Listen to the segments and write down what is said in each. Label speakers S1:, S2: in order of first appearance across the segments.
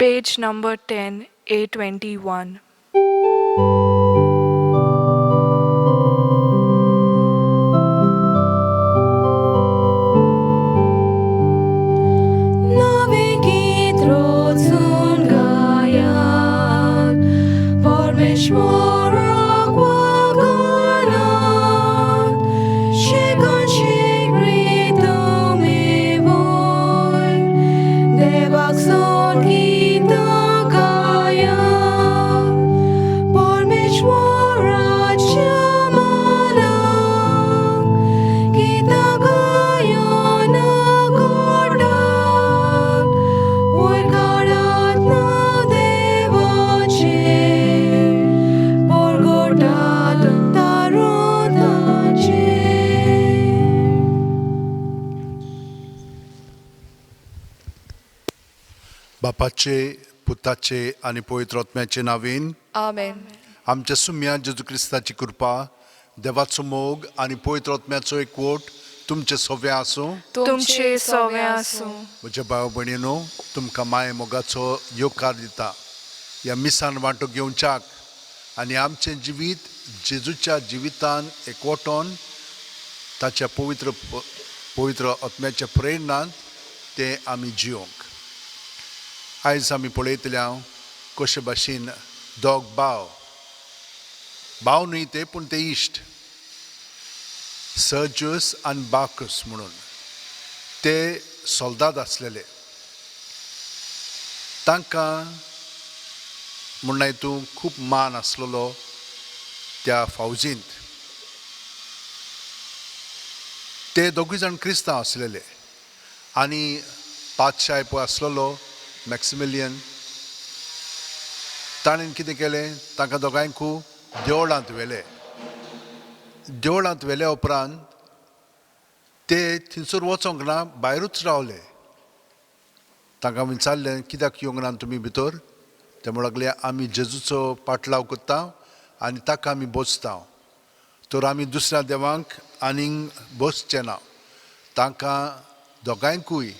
S1: Page number 10, A21.
S2: नवे गीत रोजून गायात परमेश्वराक वगोनात शिकन शिकरीत तुमी वोय देवाक सोड गीतां गायात परमेश्वराच्या मानाक गीतां गायोन गोडाक वयर काडात नांव देवाचें परगोटात तारोताचें.
S3: बापाचे पुताचे आणि पवित्र आत्म्याचे नावेन
S1: Amen.
S3: आमच्या सुम्या जेजू क्रिस्ताची कृपा देवाचो मोग आणि पवित्र आत्म्याचो एकवट तुमचे सगळे आसूं.
S1: तुमचे सवे आसूं.
S3: म्हज्या भाव भयणीनो तुमकां माये मोगाचो योगकार दिता ह्या मिसान वांटो घेवच्याक आनी आमचें जिवीत जेजूच्या जिवितान एकवटोन ताच्या पवित्र आत्म्याच्या प्रेरणांत ते आमी जियोंक. आयज आमी पळयतल्या कशे भाशेन दोग भाव न्हय ते पूण ते इश्ट सर्जस आनी बाकस म्हणून ते सोल्दाद आसलेले. तांकां म्हणना हितून खूब मान आसलेलो त्या फौजींत. ते दोगूय जाण क्रिस्तांव आसलेले आनी पातशाय पळय आसलेलो मॅक्सिमिलियन ताणें कितें केलें तांकां दोगांयकू देवळांत व्हेले उपरांत ते थिंयसर वचोंक ना भायरूच रावले. तांकां विचारलें कित्याक येवंक ना तुमी भितर. ते म्हणूंक लागले आमी जेजूचो पाटलाव करता आनी ताका आमी बोजता तर आमी दुसऱ्या देवांक आनीक बोसचें ना. तांकां दोगांयकूय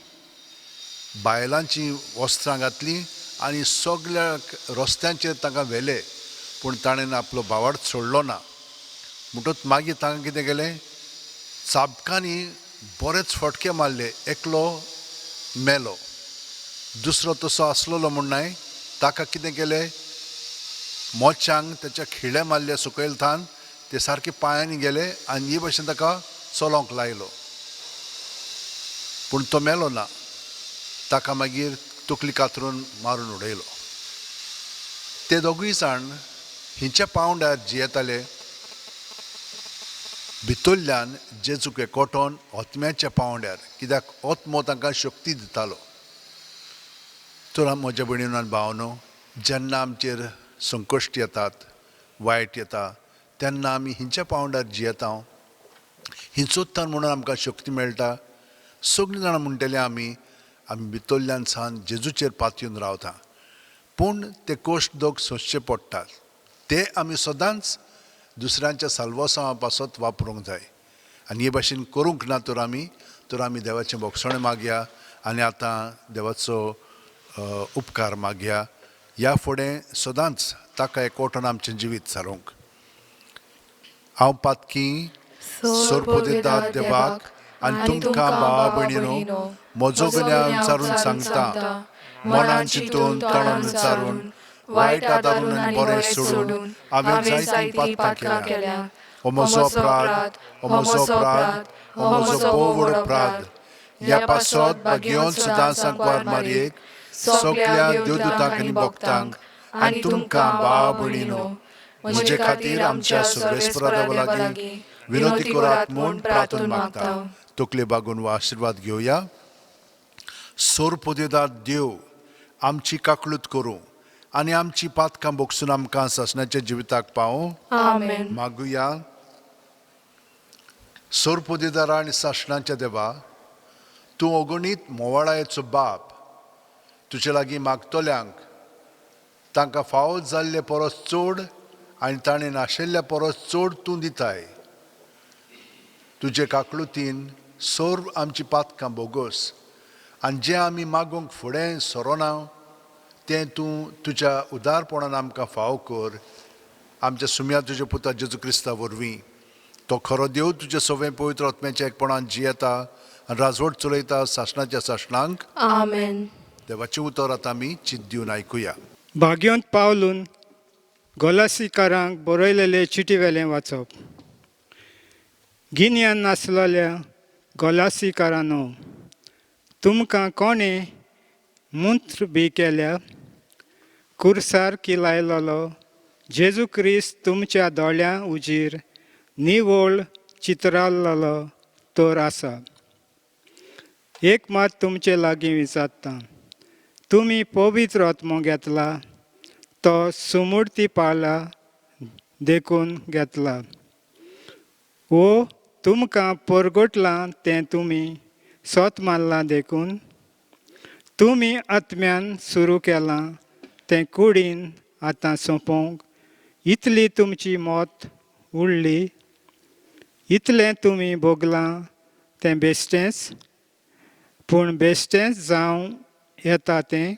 S3: बायलांची वस्त्रां घातलीं आनी सगळ्या रस्त्यांचेर तांकां व्हेले पूण ताणें आपलो भावार्थ सोडलो ना. म्हणटच मागीर तांकां कितें केलें चाबकांनी बरेच फटके मारले. एकलो मेलो दुसरो तसो आसलेलो म्हूण न्हय ताका कितें केलें मोच्यांक ताच्या खिळे मारले सकयल थान ते सारके पांयांनी गेले आनी हे भाशेन ताका चलोंक लायलो पूण तो मेलो ना. ताका मागीर तकली कातरून मारून उडयलो. ते दोगूय जाण हिंच्या पावंड्यार जियेताले भितरल्यान जेजूक एकवटोन आत्म्याच्या पावंड्यार कित्याक आत्मो तांकां शक्ती दितालो. तर म्हज्या भयणीनो आनी भावनो जेन्ना आमचेर संकश्ट येतात वायट येता तेन्ना आमी हिंच्या पावंड्यार जियेता. हिंचोत्तान म्हणून आमकां शक्ती मेळटा. सगळीं जाणां म्हणटले आमी भितरल्यान सान जेजूचेर पातयेवन रावता पूण ते कोश्ट दोग सोंसचे पडटात. ते आमी सदांच दुसऱ्यांच्या साल्वासांवा पासत वापरूंक जाय आनी हे भाशेन करूंक ना तर आमी देवाचें बोगसणें मागया आनी आतां देवाचो उपकार मागया. ह्या फुडें सदांच ताका एकवटोन आमचें जिवीत सारूंक. हांव पातकी सोरपोदेदाद देवाक आनी तुमकां भावा भयणीनो म्हजो गुन्यांव विचारून सांगता. मनान चिंतून तोंडान विचारून वायट आदारून आनी बरें सोडून हांवें जायतीं पातकां केल्या. हो म्हजो अपराध हो म्हजो भोव व्हड अपराध. ह्या पासत भाग्योन सदांच वार मारयेक सगळ्या देवदूतांक आनी भक्तांक आनी तुमकां भावा भयणीनो म्हजे खातीर आमच्या सर्वेस्परा देवा लागीं विनोदी करात म्हूण प्रार्थना मागता. तकले बागून वा आशिर्वाद घेवया. सोरपोदेदाद देव आमची काकळूत करूं आनी आमची पातकां बोगसून आमकां ससण्याच्या जिविताक पावूं.
S1: Amen.
S3: मागुया. सोरपोदेदारा आनी सासणाच्या देवा तूं अगणीत मोवाळायेचो बाप तुजे लागीं मागतल्यांक तांकां फावो जाल्ले परस चड आनी ताणें नाशिल्ल्या परस चड तूं दिताय. तुजे काकळुतीन सोर आमची पातकां बोगस आनी जें आमी मागूंक फुडें सरोना तें तूं तुज्या उदारपणान आमकां फाव कर. आमच्या सुम्या तुज्या पुता जेजू क्रिस्ता वरवीं तो खरो देव तुजे सवें पवित्र आत्म्याच्या एकपणान जियेता आनी राजवट चलयता सासणाच्या सासणांक.
S2: Amen.
S3: देवाचें उतर आतां आमी चित दिवन आयकुया.
S4: भाग्यवंत पावलून गोलासीकारांक बरयलेले चिटीवेलें वाचप. गिन्यान नासलेल्या गोलासीकारांनो, तुमकां कोणें मंत्र बी केल्या? कुर्सार की लायलोलो जेजू क्रिस्त तुमच्या दोळ्यां उजीर निवळ चित्राललो तर आसा. एक मात तुमचे लागीं विचारता, तुमी पवित्र आत्मो घेतला तो सुमूर्ती पाला देखून घेतला वो तुमकां परगटलां तें तुमी सोत मारलां देखून? तुमी आत्म्यान सुरू केलां तें कुडीन आतां सोंपोवंक इतली तुमची मोत उरली? इतलें तुमी भोगलां तें बेश्टेंच? पूण बेश्टेंच जावं येता तें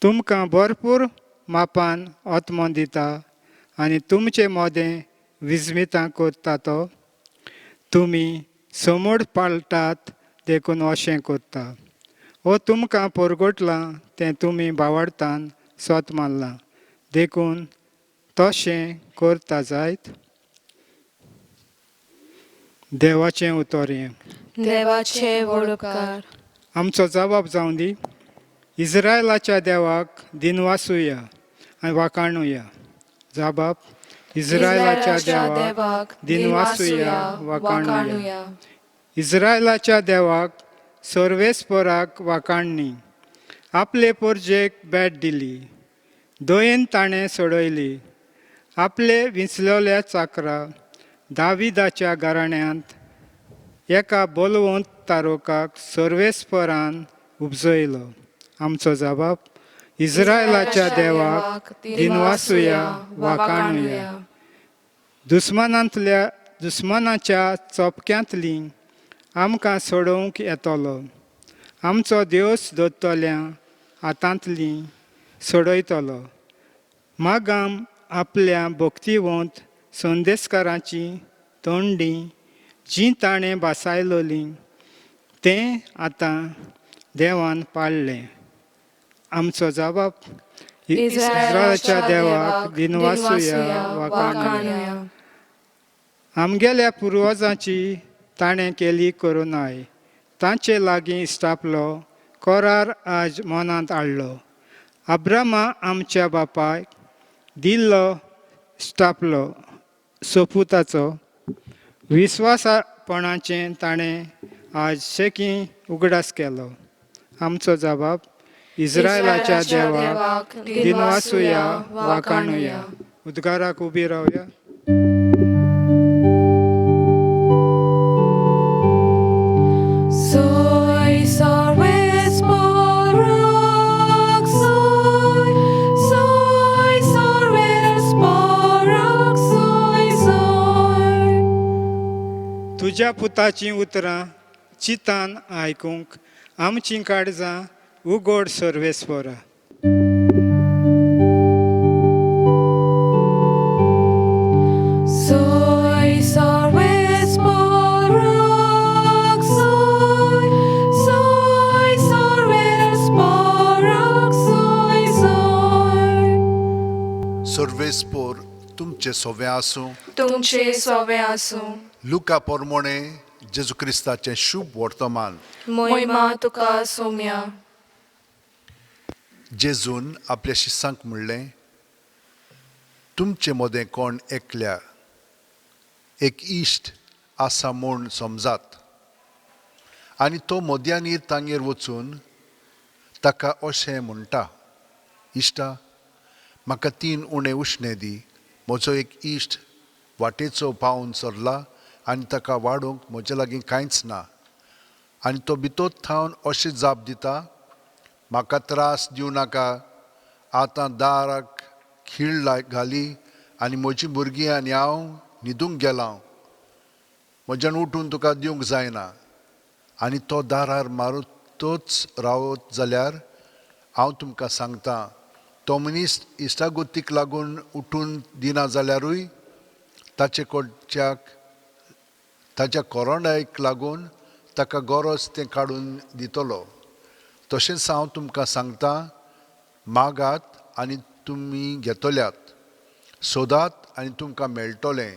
S4: तुमकां भरपूर मापान आत्मो दिता आनी तुमचें मोदें विजमितां करता तो. तुमी समोड पाळटात देखून अशें करता. वो तुमकां परगटलां तें तुमी बावडतान सोत मारलां देखून तशें करता जायत. देवाचें उतर हें.
S2: देवाचे वडकार.
S4: आमचो जबाब जावं दी. इस्रायलाच्या देवाक दिनवासुया आनी वाखाणुया. जबाब. इस्रायलाच्या देवाक दिनवासुया वाखाणुया. इस्रायलाच्या देवाक सर्वेस्पराक वाखाणणी. आपले परजेक भेट दिली, दोयेन ताणें सोडयली. आपले विंचलोल्या चाकरा दाविदाच्या घराण्यांत एका बोलवंत तारोकाक सर्वेस्परान उपजयलो. आमचो जबाब. इस्रायलाच्या देवाक दिनवासुया वाखाणुया. दुस्मानाच्या चोपक्यांतली आमकां सोडोवंक येतलो. आमचो देवस दोत्तोल्या हातांतली सोडयतलो. मागाम आपल्या भक्तिवंत संदेशकारांची तोंडी जीं ताणें बासायलोलीं तें आतां देवान पाळलें. आमचो जबाब. इस्रायलाच्या देवाक दिनवासुया वाखाणुया. आमगेल्या पुर्वजांची ताणें केली करुणाय. तांचे लागीं इश्टापलो कोरार आज मनांत हाडलो. अब्रामा आमच्या बापायक दिल्लो इश्टापलो सोपुताचो विस्वासपणाचें ताणें आज शेकी उगडास केलो. आमचो जबाब. इस्रायलाच्या देवाक दिनवासुया वाखाणुया. उद्गाराक उबी रावया.
S2: Soy sorvesporak, soy sorvesporak, soy.
S4: तुज्या पुताचीं उतरां चितान आयकूंक आमचीं काळजां उगोड सर्वेस्परा.
S2: Soy sorvesporak, soy sorvesporak, soy.
S3: सर्वेस्पोर तुमचे सोवें आसूं.
S1: तुमचे सोवे आसूं.
S3: लुका पोरमोणे जेजू क्रिस्ताचें शुभ वर्तमान.
S1: मोहिमा तुका सोम्या.
S3: जेजून आपल्या शिसांक म्हणलें, तुमचें मोदें कोण एकल्या एक इश्ट आसा म्हूण समजात आनी तो मोद्यांनी तांगेर वचून ताका अशें म्हणटा, इश्टा, म्हाका 3 उणे उश्णे दी. म्हजो एक इश्ट वाटेचो पावन सरला आनी ताका वाडोवंक म्हजे लागीं कांयच ना. आनी तो भितर थावन अशें जाप दिता, म्हाका त्रास दिवं नाका, आतां दाराक खीळ घाली आनी म्हजीं भुरगीं आनी हांव न्हिदूंक गेलां. म्हज्यान उठून तुका दिवंक जायना. आनी तो दारार मारूतच रावत जाल्यार हांव तुमकां सांगतां, तो मनीस इश्टागोतीक लागून उठून दिना जाल्यारूय ताचे कडच्याक ताच्या कोरोंडायक लागून ताका गरज तें काडून दितलो. तशेंच हांव तुमकां सांगतां, मागात आनी तुमी घेतल्यात, सोदात आनी तुमकां मेळटलें,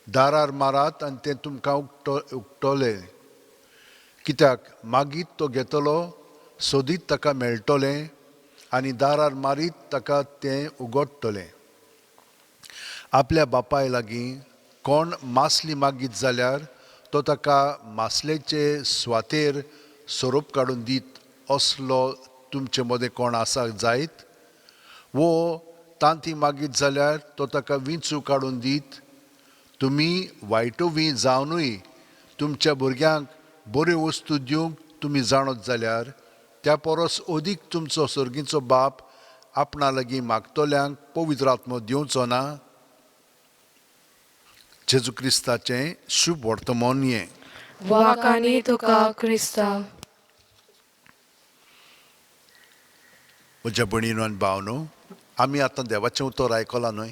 S3: दारार मारात आनी तें तुमकां उक्तलें. कित्याक मागीत तो घेतलो, सोदीत ताका मेळटलें आनी दारार मारीत ताका तें उगडटलें. आपल्या बापाय लागीं कोण मासली मागीत जाल्यार तो ताका मासलेचे सुवातेर सोरोप काडून दीत, असलो तुमचे मदें कोण आसा जायत? वो तांती मागीत जाल्यार तो ताका विंचू काडून दीत? तुमी वायटोवी जावनूय तुमच्या भुरग्यांक बऱ्यो वस्तू दिवंक तुमी जाणत जाल्यार त्या परस अदीक तुमचो सर्गीचो बाप आपणा लागीं मागतल्यांक पवित्र आत्मो दिवचो ना? जेजू क्रिस्ताचें शुभ वर्तमान हें.
S1: वाकानी तुका क्रिस्ता.
S3: म्हज्या भयणीनो आनी भावनो, आमी आतां देवाचें उतर आयकलां न्हय.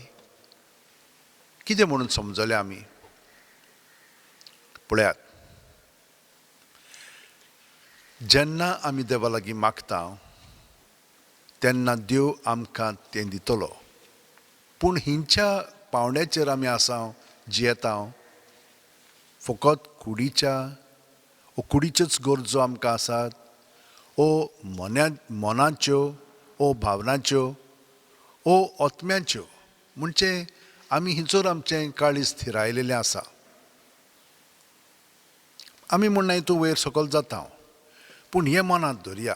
S3: कितें म्हणून समजलें आमी? पळयात, जेन्ना आमी देवा लागीं मागता तेन्ना देव आमकां तें दितलो. पूण हिंच्या पावंड्याचेर आमी आसा जियेता, फकत कुडीच्योच गरजो आमकां आसात, मनाच्यो, भावनाच्यो, आत्म्याच्यो. म्हणजे आमी हिंचोर आमचें काळीज स्थिरायलेलें आसा. आमी म्हणना हितूं वयर सकयल जाता, पूण हें मनांत धरया,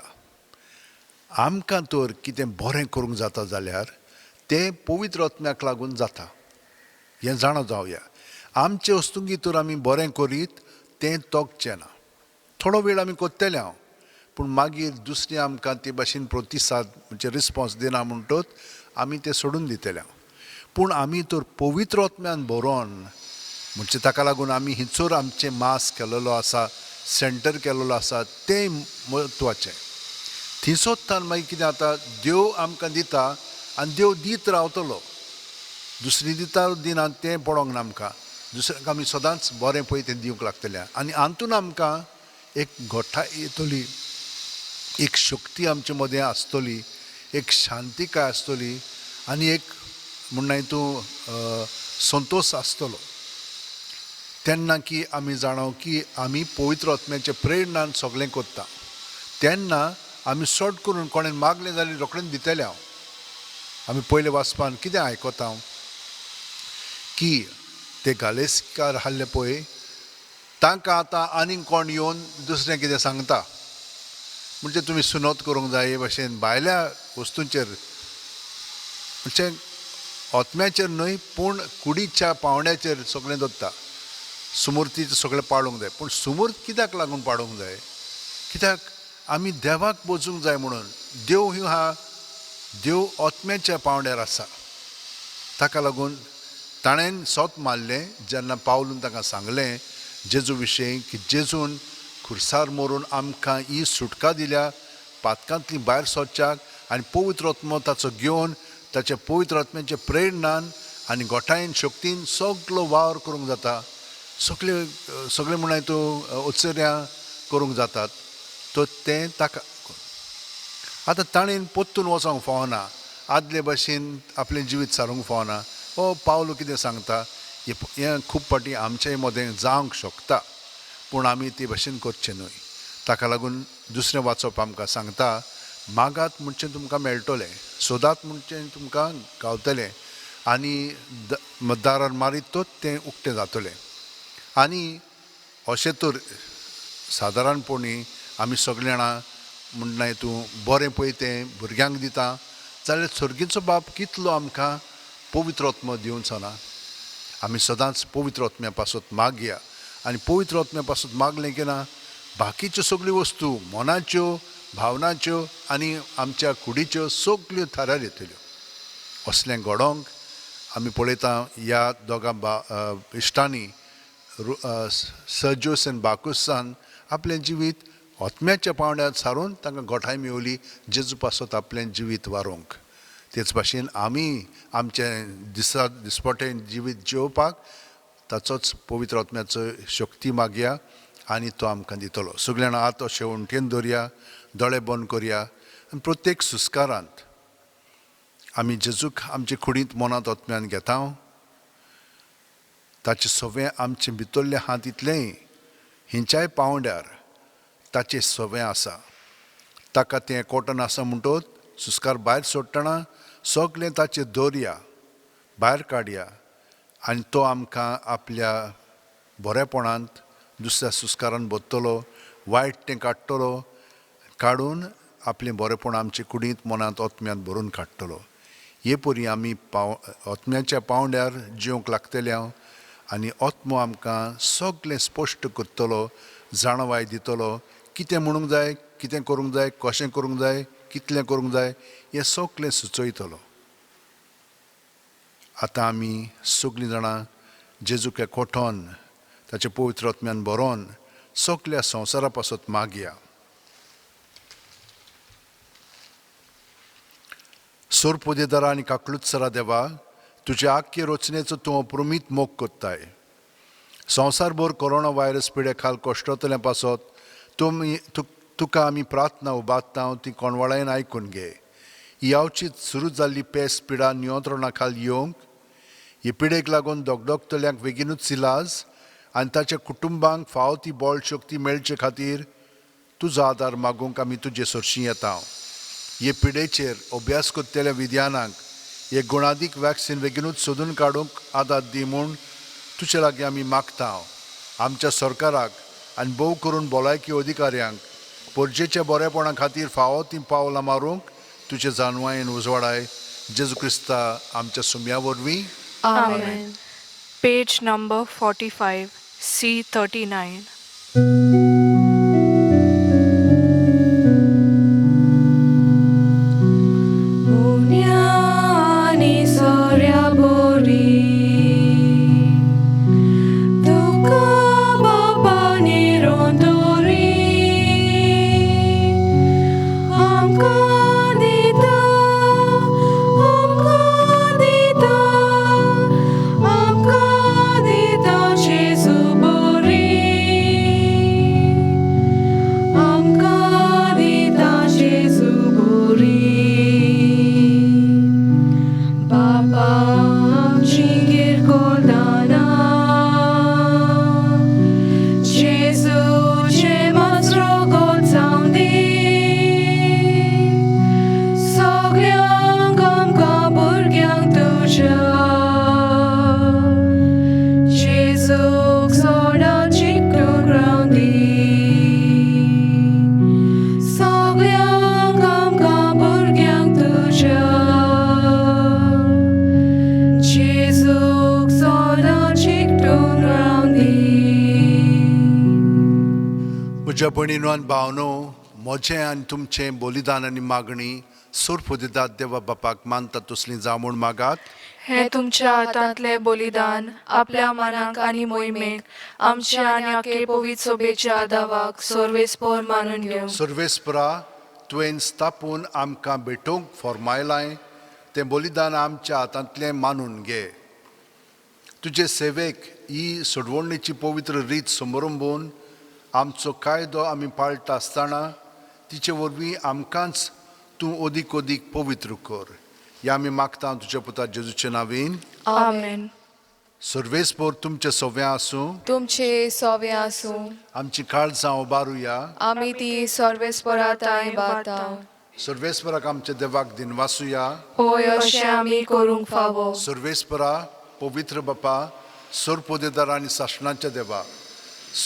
S3: आमकां तर कितें बरें करूंक जाता जाल्यार तें पवित्र आत्म्याक लागून जाता. हें जाणा जावया. आमचे वस्तूंकी तर आमी बरें करीत तें तोगचें ना. थोडो वेळ आमी कोत्तेले हांव, पूण मागीर दुसरी आमकां ते भाशेन प्रतिसाद म्हणजे रिस्पॉन्स दिना म्हणटच आमी तें सोडून दितले. पूण आमी तर पवित्र आत्म्यान भरोन, म्हणजे ताका लागून आमी हिंचोर आमचें मास केलेलो आसा, सेंटर केलेलो आसा, तें म्हत्वाचें. थिंयसोत्तान मागीर कितें जाता, देव आमकां दिता आनी देव दीत रावतलो. दुसरी दिता दिना तें पडोंक ना आमकां. दुसऱ्याक आमी सदांच बरें पळय तें दिवंक लागतलें. आनी हातून आमकां एक घोट्टाय येतली, एक शक्ती आमचे मदें आसतली, एक शांतिकाय आसतली आनी एक म्हणना हितूं संतोश आसतलो. तेन्ना की आमी जाणो की आमी पवित्र आत्म्याचे प्रेरणान सगळें करता. तेन्ना आमी चड करून कोणें मागलें जाल्यार रोखडेंच दितले. हांव आमी पयले वाचपान कितें आयकता की ते गालेस्कार आहले पळय, तांकां आतां आनीक कोण येवन दुसरें कितें सांगता, म्हणजे तुमी सुनोत करूंक जाय हे भाशेन भायल्या वस्तूंचेर, म्हणजे आत्म्याचेर न्हय पूण कुडीच्या पावंड्याचेर सगळें दवरता. सुमूर्तीचें सगळें पाडूंक जाय. पूण सुमूर्त कित्याक लागून पाडूंक जाय? कित्याक आमी देवाक बोजूंक जाय म्हणून. देव आत्म्याच्या पावंड्यार आसा. ताका लागून ताणें सोत मारलें जेन्ना पावलून ताका सांगलें जेजू विशयी की जेजून खुर्सार मरून आमकां ही सुटका दिल्या पातकांतली भायर सरच्याक आनी पवित्र आत्मो ताचो घेवन ताच्या पवित्र आत्म्याचे प्रेरणान आनी गोठायेन शक्तीन सगळो वावर करूंक जाता. सगळे म्हणून तूं उत्सर्यां करूंक जातात. तो तें ताका आतां ताणें पोत्तून वचोंक फावना, आदले भाशेन आपलें जिवीत सारूंक फावना. पावलो कितें सांगता, हें खूब फावटी आमच्याय मदें जावंक शकता, पूण आमी ते भाशेन करचें न्हय. ताका लागून दुसरें वाचप आमकां सांगता, मागात म्हणचें तुमकां मेळटलें, सोदात म्हणचें तुमकां गावतलें आनी दारार मारीत तो तें उक्तें जातलें. आनी अशें तर सादारणपणी आमी सगळे जाणां म्हणना हितूं बरें पळय तें भुरग्यांक दिता जाल्यार सर्गीचो बाप कितलो आमकां पवित्र आत्मो दिवचो ना. आमी सदांच पवित्र आत्म्या पासून मागया आनी पवित्र आत्म्या पासून मागलें की ना बाकीच्यो सगळ्यो वस्तू मनाच्यो, भावनाच्यो आनी आमच्या कुडीच्यो सगळ्यो थाऱ्यार येतल्यो. असलें घडोवंक आमी पळयता ह्या दोगां इश्टांनी सर्जियोस आनी बाकुसान आपलें जिवीत आत्म्याच्या पावंड्यार सारून तांकां गोठाय मेवली जेजू पासत आपलें जिवीत वारोवंक. तेच भाशेन आमी आमचें दिसपटें जिवीत जेवपाक ताचोच पवित्र आत्म्याचो शक्ती मागया आनी तो आमकां दितलो. सगळ्या जाणां आतां अशें उमटेन दवरया, दोळे बंद करया आनी प्रत्येक सुस्कारांत आमी जेजूक आमचे कुडींत मनांत आत्म्यान घेता. ताचें सवें आमचें भितरलें आहा तितलेंय हिंच्याय पावंड्यार ताचें सवें आसा. ताका तें कोटन आसा म्हणटोच सुस्कार भायर सोडटना सगळें ताचें दवरया, भायर काडया आनी तो आमकां आपल्या बरेपणांत दुसऱ्या सुस्कारान बदतलो, वायट तें काडटलो, काडून आपलें बरेपण आमचे कुडींत मनांत आत्म्यान भरून काडटलो. हे परी आमी आत्म्याच्या पावंड्यार जिवंक लागतले आनी आत्मो आमकां सगळें स्पश्ट करतलो, जाणवाय दितलो, कितें म्हणूंक जाय, कितें करूंक जाय, कशें करूंक जाय, कितलें करूंक जाय हें सगळें सुचयतलो. आतां आमी सगळीं जाणां जेजूक कोठोन ताचे पवित्र आत्म्यान बरोवन सगळ्या संवसारा पासत मागया. सोर पोदेदारा आनी काकलुत्सरा देवा, तुज्या आख्खे रचनेचो तूं अप्रमीत मोग कोत्ताय. संवसारभर कोरोना व्हायरस पिडे खाल कश्टतलें पासत तुका आमी प्रार्थना उबारता, ती कोणवळायेन आयकून घे. ही अवचीत सुरू जाल्ली पेस्त पिडा नियंत्रणा खाल येवंक, हे पिडेक लागून दोगदोगतल्यांक बेगीनूच इलाज आनी ताच्या कुटुंबांक फावो ती बळ शक्ती मेळचे खातीर तुजो आदार मागूंक आमी तुजे सरशीं येता. हे पिडेचेर अभ्यास करतल्या विद्यानांक हे गुणादीक वॅक्सीन बेगीनूच सोदून काडूंक आदार दी म्हूण तुजे लागीं आमी मागता. आमच्या सरकाराक आनी भोव करून भलायकी अधिकाऱ्यांक परजेच्या बरेपणा खातीर फावो ती पावलां मारूंक तुजे जानवायेन उजवाडाय. जेजू क्रिस्ता आमच्या सुम्या वरवीं.
S1: Amen.
S2: Page number 45, C39.
S1: Unyani sorya bori, duka baba nirondori, amka dita, Jesu bori, amka dita Jesu bori. Baba amchigir koldana, Jesu chemat rogot saundi, soglyang amka burgyang tuja, Jesu soda chiktu groundi, soglyang amka burgyang tuja.
S3: म्हज्या भयणीनो आनी भावनो, म्हजें आनी तुमचें बलिदान आनी मागणी सूर पुदितात देवा बापाक मानता तसलीं जावं म्हूण मागात.
S1: हे तुमच्या हातांतले बलिदान आपल्या मनाक आनी मोहिमेक आमच्या आनी आखे पवित्र सोबेच्या आदावाक सर्वेस्पर मानून घेवं.
S3: सर्वेस्परा तुवें स्थापून आमकां भेटोवंक फॉर्मायलाय तें बलिदान आमच्या हातांतलें मानून घे. तुजे सेवेक ही सोडवणेची पवित्र रीत समरंभून आमचो कायदो आमी पाळटा आसतना तिचे वरवीं आमकांच तूं ओदीक ओदीक पवित्र कर. हे आमी मागता तुज्या पुता जेजूच्या नांवेन.
S1: आमेन.
S3: सर्वेस्पर तुमचे सवें आसूं.
S1: तुमचे सवे आसूं.
S3: आमची काळजां उबारुया.
S1: आमी ती सर्वेस्पराताय बाता.
S3: सर्वेस्पराक आमच्या देवाक दिनवासुया.
S1: होय अशें आमी करूंक फावो.
S3: सर्वेस्परा पवित्र बापा, सोर पोदेदार आनी शासनाच्या देवा,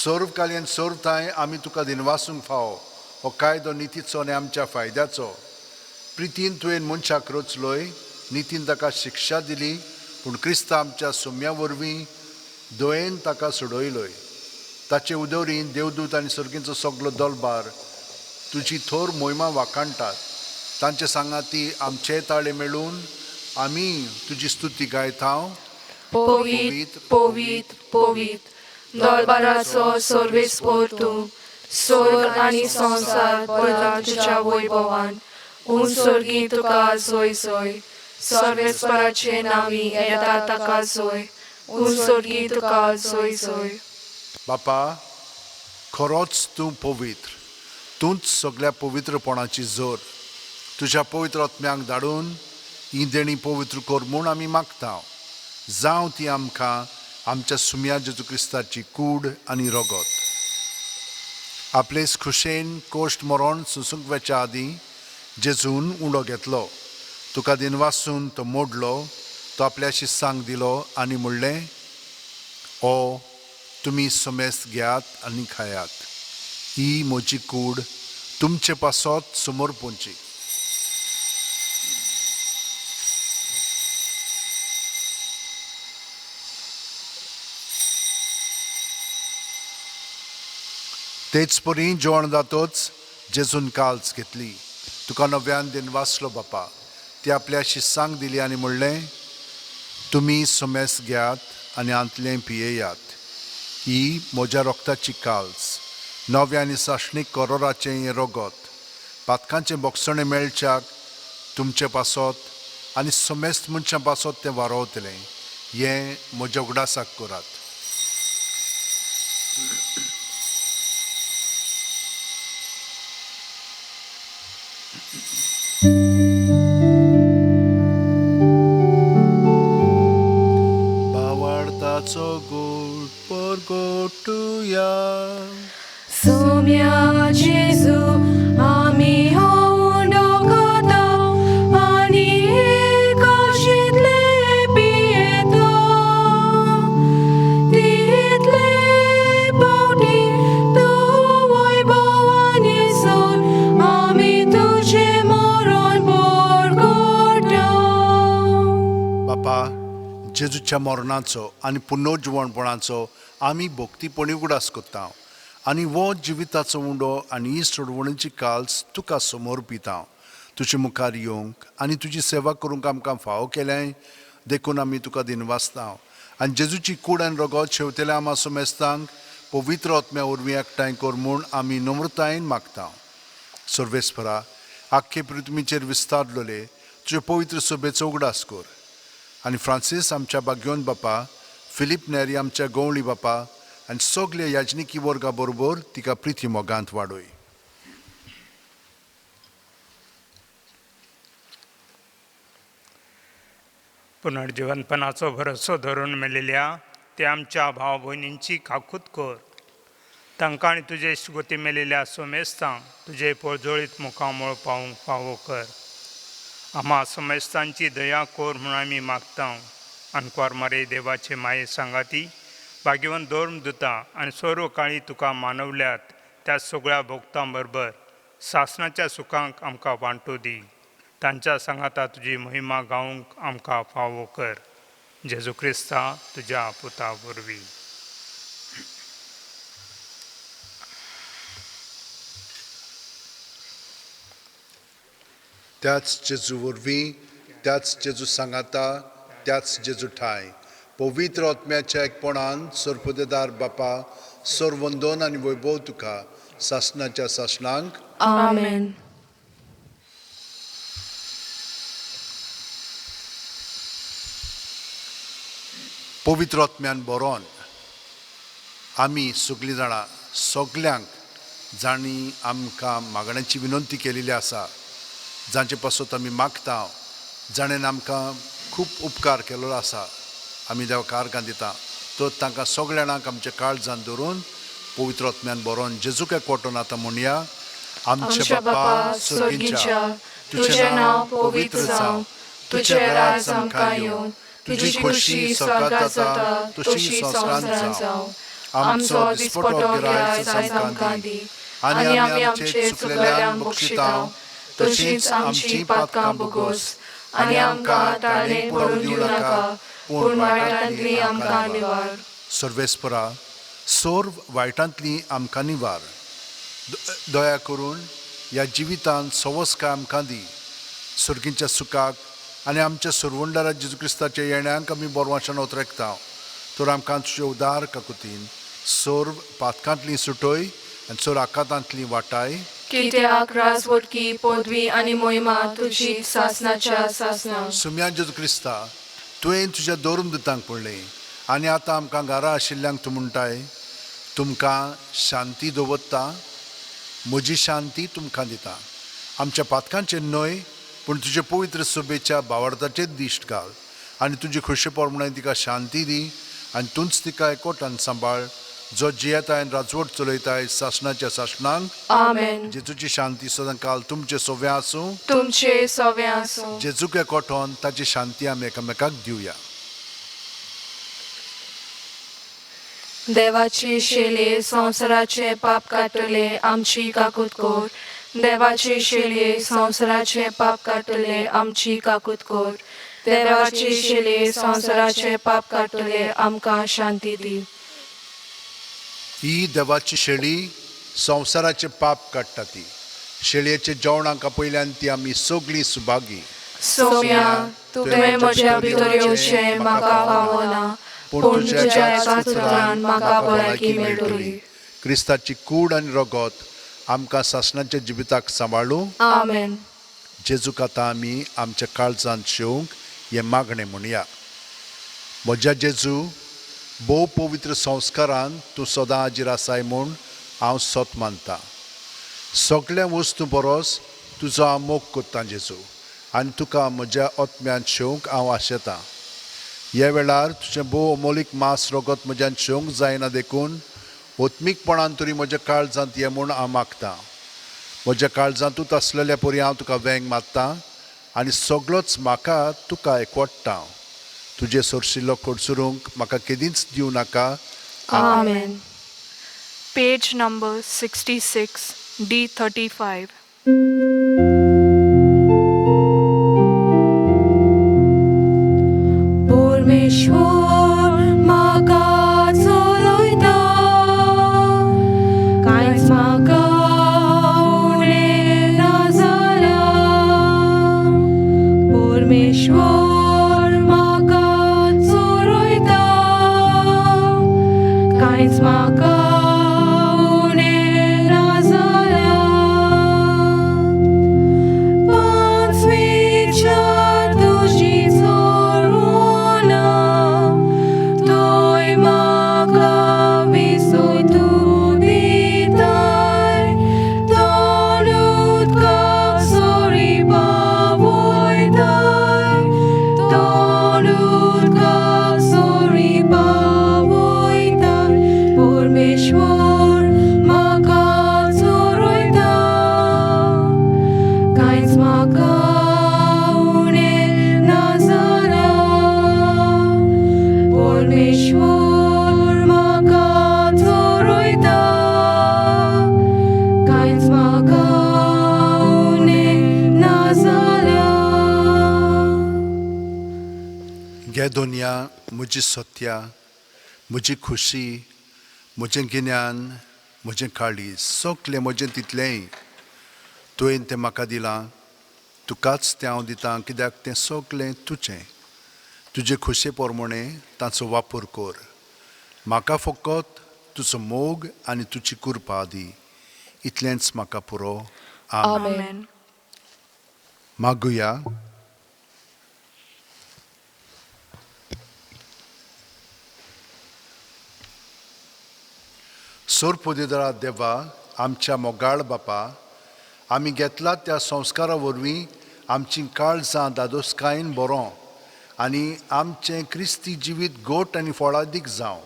S3: सर्वकालीन सर्वथांय आमी तुका दिनवासूंक फावो. हो कायदो नितीचो आनी आमच्या फायद्याचो. प्रितीन तुवें मनशाक रचलोय, नितीन ताका शिक्षा दिली, पूण क्रिस्ता आमच्या सुम्या वरवीं दोयेन ताका सोडयलोय. ताचे उदोरीन देवदूत आनी सर्गींचो सगलो दलबार तुजी थोर मोहिमा वाखाणटात. तांचे सांगाती आमचे ताळे मेळून आमी तुजी स्तुती गायता.
S1: पोवीत पोवीत पोवीत दरबाराचो सर्वेस्पर तूं, स्वर्ग आनी संसार पळता तुझ्या वैभवान उंचोर्गी तुका सोय सोय सर्वेस्पराचे नावी येता ताका सोय उंचोर्गी तुका सोय सोय
S3: बापा खरोच तूं पवित्र तूंच सगळ्या पवित्रपणाची जोर तुज्या पवित्र आत्म्यांक धाडून ही देणी पवित्र कर म्हूण आमी मागता जावं ती आमकां आमच्या सुम्या जेजू क्रिस्ताची कूड आनी रगत आपलेच खुशेन कोश्ट मरण सुसूंक वेच्या आदीं जेजून उंडो घेतलो तुका दिनवासून तो मोडलो तो आपल्या शिस्सांक दिलो आनी म्हणलें ओ तुमी समेस्त घेयात आनी खायात ही म्हजी कूड तुमचे पासत समोर पोंची तेच परी जेवण जातोच जेजून काल्स घेतली तुका नव्यान दिन वाचलो बापा ती आपल्या शिस्सांक दिली आनी म्हणलें तुमी समेस्त घेयात आनी आंतलें पियेयात ही म्हज्या रोगताची काल्स नव्या आनी साशणीक करोराचें हें रगत पातकांचें बोगसणें मेळच्याक तुमचे पासत आनी समेस्त मनशां पासत तें वारोवतलें हें म्हज्या उगडासाक करात भावार्थाचो गोड परगोटुया
S1: सोम्या जेजू आमी हो उंडो खाता आनी काशींतले पियेता तितले पावटी तूं वैभवान येसोन आमी तुजें मरण परगोटा
S3: बापा जेजूच्या मरणाचो आनी पुनर्जीवणपणाचो आमी भोक्तीपणी उगडास कोत्ता आनी वो जिविताचो उंडो आनी ही सोडवणेची काल्स तुका समोर पिता तुजे मुखार येवंक आनी तुजी सेवा करूंक आमकां फावो केलें देखून आमी तुका दिनवासता आनी जेजूची कूड आनी रगत शेवतेल्या आमा समेस्तांक पवित्र आत्म्या वरवीं एकठांय कर म्हूण आमी नम्रतायेन मागता सर्वेस्परा आख्खे पृथ्वीचेर विस्तारलोले तुजे पवित्र सभेचो उगडास कर आनी फ्रांसीस आमच्या भाग्योन बापा फिलीप नेरी आमच्या गवळी बापा आनी सगळे याजनिकी वर्गा बरोबर तिका प्रिती मोगांत वाडय
S5: पुनर्जीवनपणाचो भरोसो धरून मेलेल्या त्या आमच्या भाव भयणींची काकूत कर तांकां आनी तुजे इश्टगोती मेलेल्या सोमेस्तांक तुजे पळजोळीत मुखामोळ पावूंक फावो कर आम्हा सोमेस्तांची दया कोर म्हूण आमी मागता अनक्वार मारे देवाचे माये सांगाती भाग्यवन दोर्म दुता आनी सर्व काळी तुका मानवल्यात त्या सगळ्या भोगतां बरोबर सासणाच्या सुखांक आमकां वांटो दी तांच्या सांगाता तुजी महिमा गावंक आमकां फावो कर जेजू क्रिस्ता तुज्या पुता वरवीं
S3: त्याच जेजू वरवीं त्याच जेजू सांगाता त्याच जेजू ठाय पवित्र आत्म्याच्या एकपणान सर्पदेदार बापा सर्वंदोन आनी वैभव तुका सासणाच्या सासणांक
S1: आमेन
S3: पवित्र आत्म्यान बरोवन आमी सगळीं जाणां सगल्यांक जाणी आमकां मागण्याची विनंती केलेली आसा जांचे पासत आमी मागता जाणेन आमकां खूब उपकार केल्लो आसा आमी देवाक आर्गां दिता तो तांकां सगळ्या जाणांक आमच्या काळजान धरून पवित्र आत्म्यान बरोवन जेजूक एकवटून आतां म्हणया
S1: आमच्या बापा स्वर्गीच्या तुझें नांव पवित्र जावं तुझें राज आमकां येवं तुजी खुशी स्वर्गात जाता तशी संवसारांत जावं आमचो दिसपटो गिराय आयज आमकां दी आनी आमी आमचे चुकलेल्यांक बक्षितांव तशींच आमची पातकां बोगोस आनी आमकां ताळें पडूं दिवं नाका पूण वायटांतली आमकां निवार
S3: सर्वेस्परा सोर्व वायटांतली आमकां निवार दया करून ह्या जिवितांत सवस्काय आमकां दी सर्गींच्या सुखाक आनी आमच्या सर्वंडारा जेजू क्रिस्ताच्या येण्याक आमी बोरवाशान उतरेकता तर आमकां तुजे उदार काकुतीन सोर्व पातकांतली सुटोय आनी चोर आकांतांतली वाटाय
S1: कित्याक राजवटकी पदवी आनी मोहिमा तुजी सासनाच्या सासना
S3: सुम्या जेजू क्रिस्ता तुवें तुज्या दवरून दितांक पडलें आनी आतां आमकां घरा आशिल्ल्यांक तूं म्हणटाय तुमकां शांती दवरता म्हजी शांती तुमकां दिता आमच्या पातकांचेर न्हय पूण तुजे पवित्र सुबेच्या भावार्थाचेर दिश्ट घाल आनी तुजी खुशी प्रमाणे तिका शांती दी आनी तूंच तिका एकवटान सांबाळ जो जियेताय आनी राजवट चलयताय सासणाच्या सासणांक
S1: आमेन.
S3: जेजूची शांती सदां काल तुमचे सोव्या आसूं
S1: तुमचे सवे आसूं.
S3: जेजूक एकवटोन ताची शांती आमी एकामेकाक दिवया.
S1: देवाचे शेले संवसाराचे पाप काटले आमची काकूत कोर. देवाचे शेले संवसाराचे पाप काटले आमची काकूत कोर. देवाचे शेले संवसाराचे पाप काटले आमकां शांती दी.
S3: ही देवाची शेळी संवसाराचे पाप काडटा ती शेळयेचे जेवणाक पयल्यान ती आमी सगळीं सुभागी.
S1: सोम्या तुवें म्हज्या भितर येवचें म्हाका फावना पूण तुज्या एका सुत्रान म्हाका भलायकी मेळटली.
S3: क्रिस्ताची कूड आनी रगत आमकां सासणाच्या जिविताक सांबाळूं.
S1: आमेन.
S3: जेजूक आतां आमी आमच्या काळजांत शेवंक हें मागणें म्हणया. म्हज्या जेजू भोव पवित्र संस्कारान तूं सदां हाजीर आसाय म्हूण हांव सोत मानतां. सगळ्या वस्तू परस तुजो हांव मोग कोत्तां जेजू आनी तुका म्हज्या आत्म्यान शेवंक हांव आशेतां. ह्या वेळार तुजें भोव अमोलीक मास रगत म्हज्यान शेवंक जायना देखून ओत्मीकपणान तरी म्हज्या काळजांत ये म्हूण हांव मागतां. म्हज्या काळजांतूच आसलेल्या परी हांव तुका वेंग मारतां आनी सगळोच म्हाका तुका एकवटटां. तुजे सोरशिल्लो कोडसुरूंक म्हाका केदींच दिवं नाका.
S1: आमेन.
S2: Page number 66, D35.
S1: परमेश्वर म्हाका चलयता कांयच म्हाका उणें ना जालां. परमेश्वर म्हाका चलयता कांयच म्हाका उणें ना जालां. पांच विचार तुजी चोरवना तोय म्हाका विसोय तूं दिताय. दोन उदकाक सोरी पावयताय. दोन उदकाक सोरी पावयताय. परमेश्वर म्हाका चोरयता कांयच म्हाका उणें ना जालां. परमेश्वर म्हाका चोरयता कांयच म्हाका उणें ना जालां.
S3: घे दोनया म्हजी सत्या म्हजी खुशी म्हजें गिन्यान म्हजें काळीज सगलें म्हजें तितलेंय तुवें तें म्हाका दिलां. तुकाच तें हांव दितां कित्याक तें सगलें तुजें. तुजे खुशे प्रमाणे ताचो वापर कर. म्हाका फकत तुजो मोग आनी तुजी कृपा दी. इतलेंच म्हाका पुरो. आमेन.
S2: Amen.
S3: मागुया. सोर पोदेदरा देवा आमच्या मोगाळ बापा आमी घेतला त्या संस्कारा वरवीं आमची काळजां दादोसकायेन बरों आनी आमचें क्रिस्ती जिवीत गोट आनी फळादीक जावं.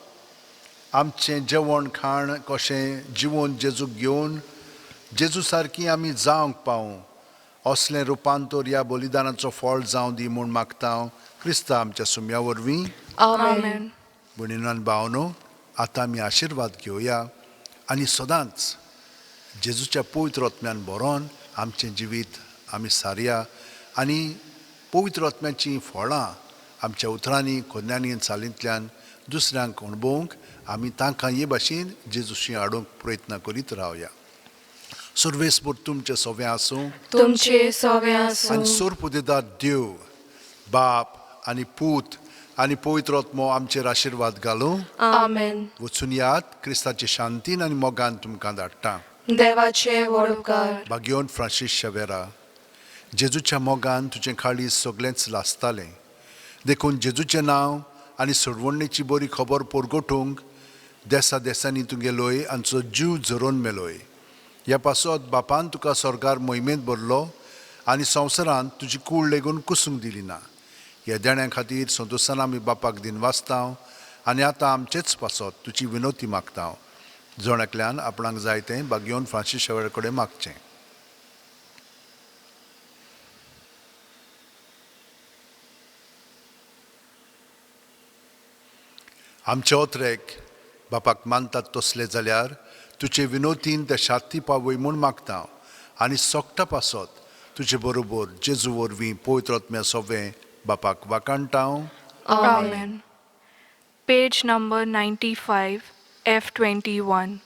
S3: आमचें जेवण खाण कशें जिवन जेजूक घेवन जेजू सारकीं आमी जावंक पावूं असलें रुपांतर ह्या बलिदानाचो फळ जावं दी म्हूण मागता हांव क्रिस्ता आमच्या सुम्या वरवीं.
S2: Amen.
S3: भयणीनान भावनो आतां आमी आशिर्वाद घेवया आनी सदांच जेजूच्या पवित्र आत्म्यान बरोवन आमचें जिवीत आमी सारया आनी पवित्र आत्म्याचीं फळां आमच्या उतरांनी खोन्यांनी चालींतल्यान दुसऱ्यांक अणभवूंक आमी तांकां हे भाशेन जेजूशी हाडूंक प्रयत्न करीत रावया. सर्वेस्पर तुमचे सवे आसूं
S1: तुमचे सवे आसूं.
S3: आनी सोर पुदेदार देव बाप आनी पूत आनी पवित्र आत्मो आमचेर आशिर्वाद घालूं.
S1: आमेन.
S3: वचून यात क्रिस्ताची शांतीन आनी मोगान तुमकां धाडटा.
S1: देवाचे वडकार.
S3: भाग्योन फ्रांसीस शेवेरा, जेजूच्या मोगान तुजें काळीज सगळेंच लासतालें. देखून जेजूचें नांव आनी सोडवणेची बरी खबर परगटूंक देसा देसांनी तुगेलोय आनी तुजो जीव झरोवन मेलोय. ह्या पासत बापान तुका स्वर्गार मोहिमेंत भरलो आनी संवसारांत तुजी कूड लेगून कुसूंक दिली ना. ह्या देण्या खातीर संतोशान आमी बापाक दिन वाचतां आनी आतां आमचेच पासत तुजी विनोती मागता. जोण्यातल्यान आपणाक जाय तें भाग्योन फ्रांसीस शेवेरा कडेन मागचें. आमचे ओत्रेक बापाक मानतात तसले जाल्यार तुजे विनोतीन ते शांती पावय म्हूण मागता आनी सोगटा पासत तुजे बरोबर जेजू वरवीं पवित्र आत्म्या सोवें बापाक वाकाणटा.
S1: आमेन.
S2: Page number 95, F21.